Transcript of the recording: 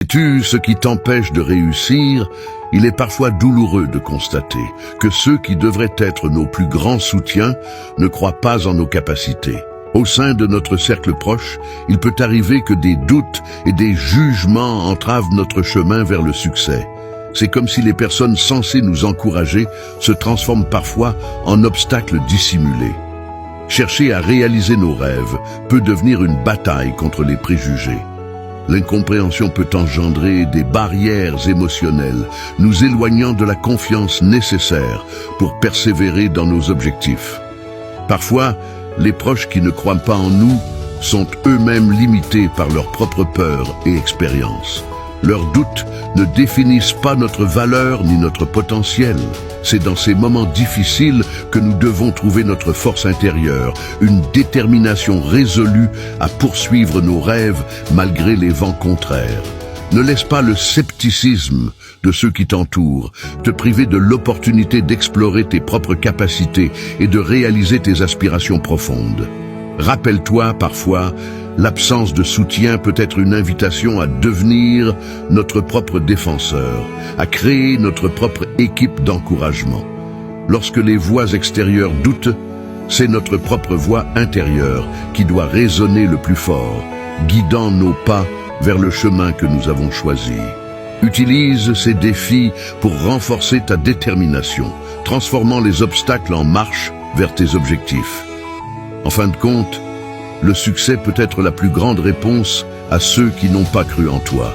Sais-tu ce qui t'empêche de réussir? Il est parfois douloureux de constater que ceux qui devraient être nos plus grands soutiens ne croient pas en nos capacités. Au sein de notre cercle proche, il peut arriver que des doutes et des jugements entravent notre chemin vers le succès. C'est comme si les personnes censées nous encourager se transforment parfois en obstacles dissimulés. Chercher à réaliser nos rêves peut devenir une bataille contre les préjugés. L'incompréhension peut engendrer des barrières émotionnelles, nous éloignant de la confiance nécessaire pour persévérer dans nos objectifs. Parfois, les proches qui ne croient pas en nous sont eux-mêmes limités par leurs propres peurs et expériences. Leurs doutes ne définissent pas notre valeur ni notre potentiel. C'est dans ces moments difficiles que nous devons trouver notre force intérieure, une détermination résolue à poursuivre nos rêves malgré les vents contraires. Ne laisse pas le scepticisme de ceux qui t'entourent te priver de l'opportunité d'explorer tes propres capacités et de réaliser tes aspirations profondes. Rappelle-toi parfois, l'absence de soutien peut être une invitation à devenir notre propre défenseur, à créer notre propre équipe d'encouragement. Lorsque les voix extérieures doutent, c'est notre propre voix intérieure qui doit résonner le plus fort, guidant nos pas vers le chemin que nous avons choisi. Utilise ces défis pour renforcer ta détermination, transformant les obstacles en marche vers tes objectifs. En fin de compte, le succès peut être la plus grande réponse à ceux qui n'ont pas cru en toi.